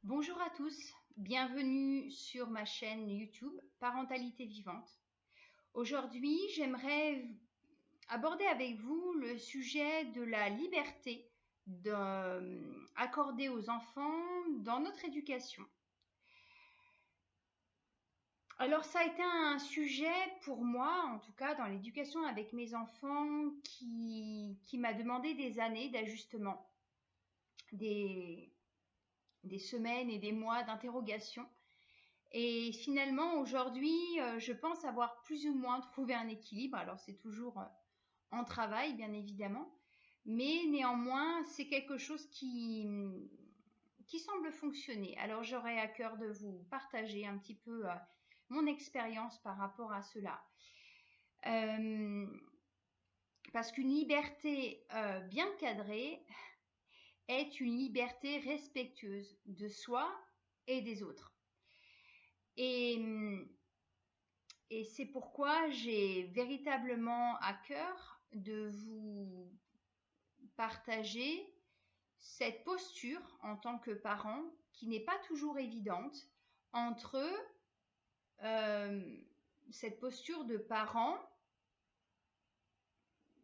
Bonjour à tous, bienvenue sur ma chaîne YouTube Parentalité Vivante. Aujourd'hui, j'aimerais aborder avec vous le sujet de la liberté accordée aux enfants dans notre éducation. Alors ça a été un sujet pour moi, en tout cas dans l'éducation avec mes enfants, qui m'a demandé des années d'ajustement, des semaines et des mois d'interrogation. Et finalement, aujourd'hui, je pense avoir plus ou moins trouvé un équilibre. Alors, c'est toujours en travail, bien évidemment. Mais néanmoins, c'est quelque chose qui semble fonctionner. Alors, j'aurais à cœur de vous partager un petit peu mon expérience par rapport à cela. Parce qu'une liberté bien cadrée est une liberté respectueuse de soi et des autres. Et c'est pourquoi j'ai véritablement à cœur de vous partager cette posture en tant que parent qui n'est pas toujours évidente entre cette posture de parent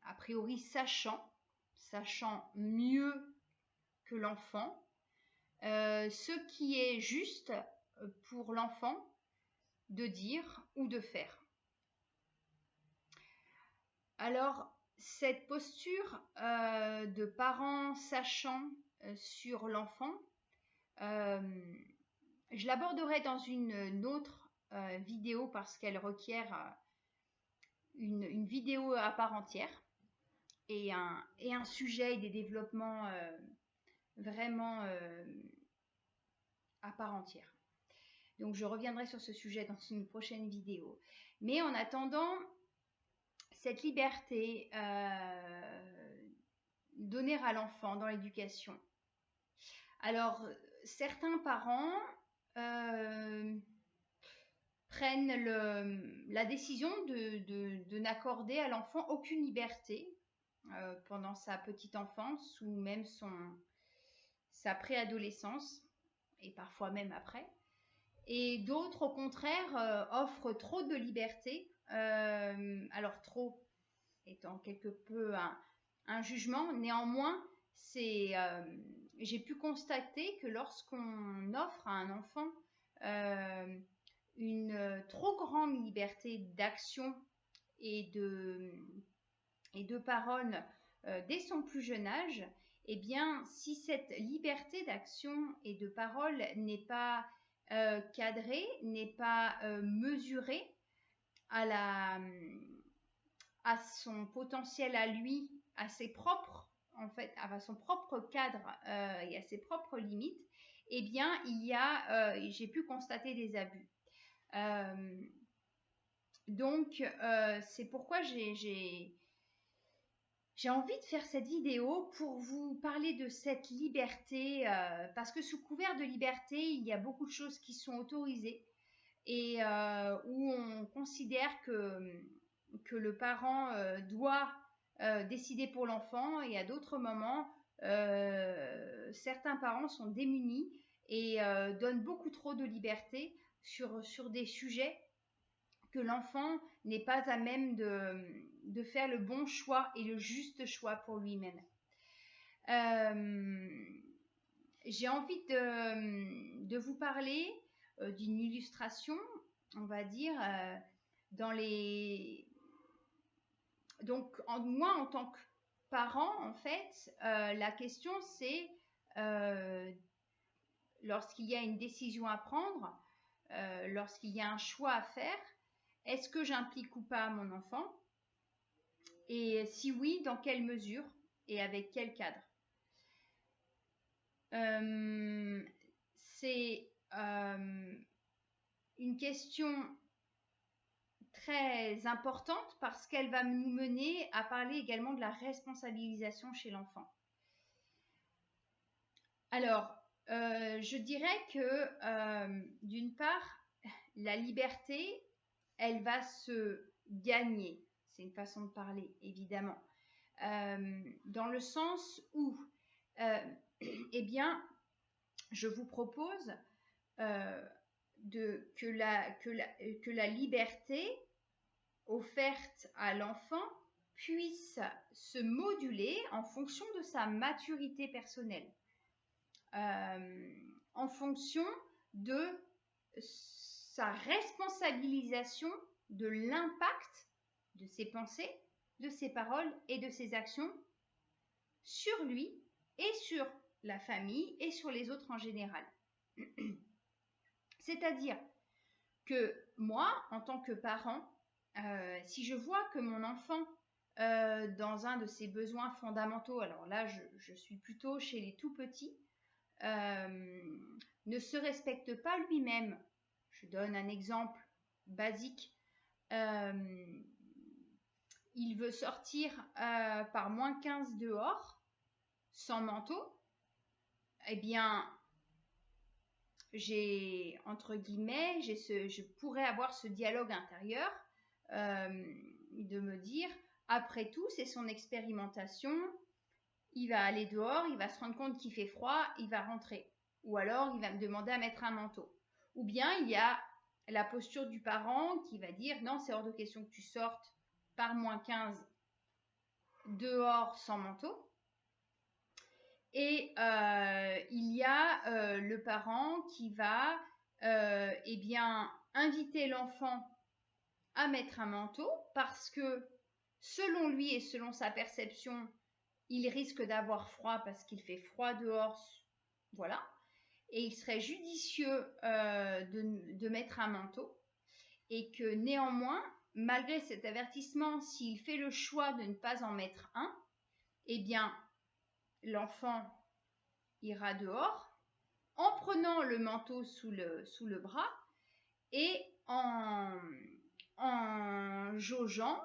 a priori sachant mieux que l'enfant ce qui est juste pour l'enfant de dire ou de faire. Alors, cette posture de parent sachant sur l'enfant, je l'aborderai dans une autre vidéo parce qu'elle requiert une vidéo à part entière et un sujet et des développements vraiment à part entière. Donc, je reviendrai sur ce sujet dans une prochaine vidéo. Mais en attendant, cette liberté donnée à l'enfant dans l'éducation. Alors, certains parents prennent la décision de n'accorder à l'enfant aucune liberté pendant sa petite enfance ou même sa préadolescence et parfois même après. Et d'autres, au contraire, offrent trop de liberté. Alors, trop étant quelque peu un jugement. Néanmoins, j'ai pu constater que lorsqu'on offre à un enfant une trop grande liberté d'action et de parole dès son plus jeune âge, eh bien, si cette liberté d'action et de parole n'est pas cadrée, n'est pas mesurée à son potentiel à lui, à ses propres, en fait, à son propre cadre et à ses propres limites, eh bien, j'ai pu constater des abus. Donc, c'est pourquoi j'ai envie de faire cette vidéo pour vous parler de cette liberté, parce que sous couvert de liberté, il y a beaucoup de choses qui sont autorisées et où on considère que le parent doit décider pour l'enfant, et à d'autres moments, certains parents sont démunis et donnent beaucoup trop de liberté sur des sujets que l'enfant n'est pas à même de faire le bon choix et le juste choix pour lui-même. J'ai envie de vous parler d'une illustration, on va dire, Donc, moi, en tant que parent, en fait, la question, c'est lorsqu'il y a une décision à prendre, lorsqu'il y a un choix à faire, est-ce que j'implique ou pas mon enfant? Et si oui, dans quelle mesure et avec quel cadre? C'est une question très importante parce qu'elle va nous mener à parler également de la responsabilisation chez l'enfant. Alors, je dirais que d'une part, la liberté, elle va se gagner. C'est une façon de parler, évidemment. Dans le sens où, eh bien, je vous propose que la liberté offerte à l'enfant puisse se moduler en fonction de sa maturité personnelle, en fonction de sa responsabilisation de l'impact de ses pensées, de ses paroles et de ses actions sur lui et sur la famille et sur les autres en général. C'est-à-dire que moi, en tant que parent, si je vois que mon enfant, dans un de ses besoins fondamentaux, alors là, je suis plutôt chez les tout petits, ne se respecte pas lui-même. Je donne un exemple basique. Il veut sortir par moins 15 dehors, sans manteau. Eh bien, entre guillemets, je pourrais avoir ce dialogue intérieur de me dire, après tout, c'est son expérimentation, il va aller dehors, il va se rendre compte qu'il fait froid, il va rentrer. Ou alors, il va me demander à mettre un manteau. Ou bien, il y a la posture du parent qui va dire, non, c'est hors de question que tu sortes par moins 15 dehors sans manteau. Et il y a le parent qui va inviter l'enfant à mettre un manteau parce que selon lui et selon sa perception, il risque d'avoir froid parce qu'il fait froid dehors, voilà. Et il serait judicieux de mettre un manteau et que néanmoins, malgré cet avertissement, s'il fait le choix de ne pas en mettre un, eh bien, l'enfant ira dehors en prenant le manteau sous le bras et en jaugeant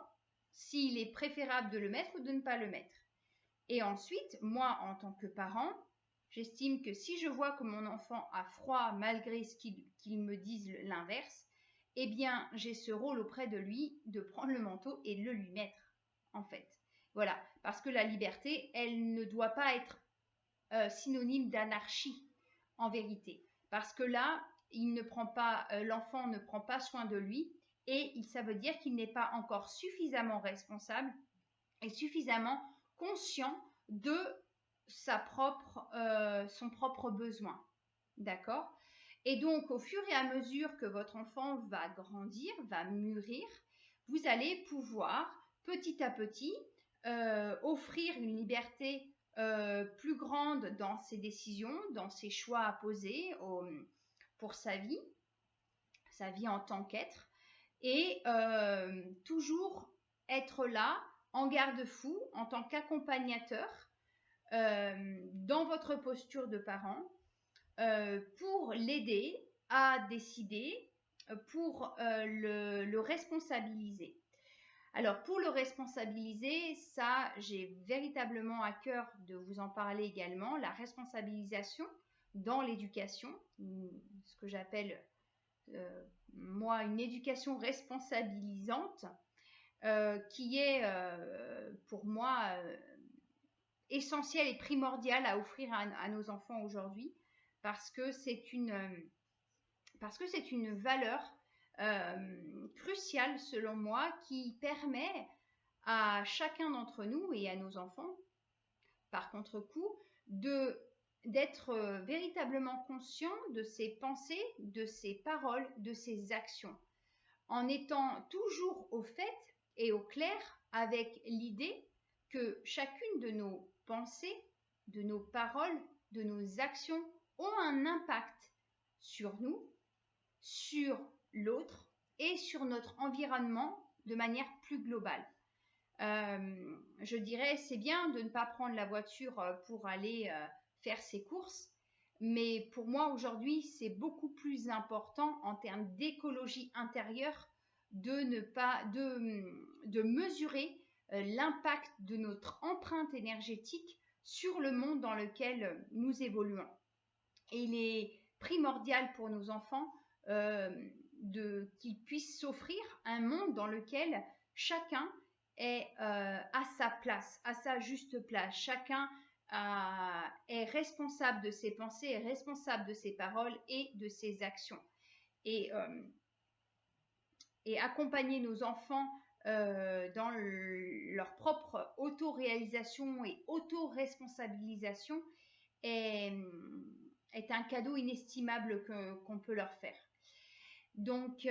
s'il est préférable de le mettre ou de ne pas le mettre. Et ensuite, moi, en tant que parent, j'estime que si je vois que mon enfant a froid malgré ce qu'il me dise l'inverse, eh bien, j'ai ce rôle auprès de lui de prendre le manteau et de le lui mettre, en fait. Voilà, parce que la liberté, elle ne doit pas être synonyme d'anarchie, en vérité. Parce que là, l'enfant ne prend pas soin de lui et ça veut dire qu'il n'est pas encore suffisamment responsable et suffisamment conscient de son propre besoin. D'accord ? Et donc, au fur et à mesure que votre enfant va grandir, va mûrir, vous allez pouvoir petit à petit offrir une liberté plus grande dans ses décisions, dans ses choix à poser pour sa vie en tant qu'être, et toujours être là en garde-fou en tant qu'accompagnateur dans votre posture de parent pour l'aider à décider, pour le responsabiliser. Alors, pour le responsabiliser, ça, j'ai véritablement à cœur de vous en parler également, la responsabilisation dans l'éducation, ce que j'appelle, moi, une éducation responsabilisante, qui est, pour moi, essentielle et primordiale à offrir à nos enfants aujourd'hui, parce que c'est une valeur crucial selon moi qui permet à chacun d'entre nous et à nos enfants, par contre-coup, d'être véritablement conscient de ses pensées, de ses paroles, de ses actions, en étant toujours au fait et au clair avec l'idée que chacune de nos pensées, de nos paroles, de nos actions ont un impact sur nous, sur l'autre et sur notre environnement de manière plus globale. Je dirais, c'est bien de ne pas prendre la voiture pour aller faire ses courses, mais pour moi aujourd'hui, c'est beaucoup plus important en termes d'écologie intérieure de mesurer l'impact de notre empreinte énergétique sur le monde dans lequel nous évoluons. Et il est primordial pour nos enfants qu'ils puissent s'offrir un monde dans lequel chacun est à sa place, à sa juste place. Chacun est responsable de ses pensées, est responsable de ses paroles et de ses actions. Et accompagner nos enfants dans leur propre auto-réalisation et auto-responsabilisation est un cadeau inestimable qu'on peut leur faire. Donc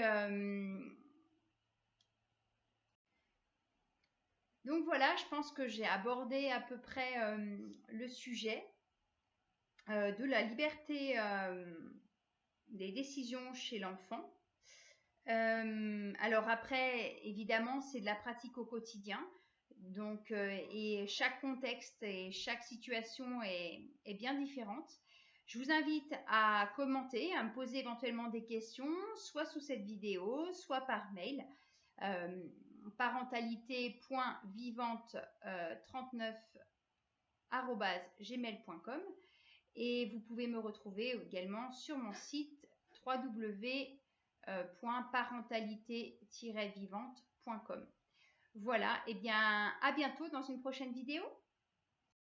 voilà, je pense que j'ai abordé à peu près le sujet de la liberté des décisions chez l'enfant. Alors après, évidemment, c'est de la pratique au quotidien. Donc, et chaque contexte et chaque situation est bien différente. Je vous invite à commenter, à me poser éventuellement des questions, soit sous cette vidéo, soit par mail. parentalité.vivante39@gmail.com et vous pouvez me retrouver également sur mon site www.parentalité-vivante.com. Voilà, et bien à bientôt dans une prochaine vidéo.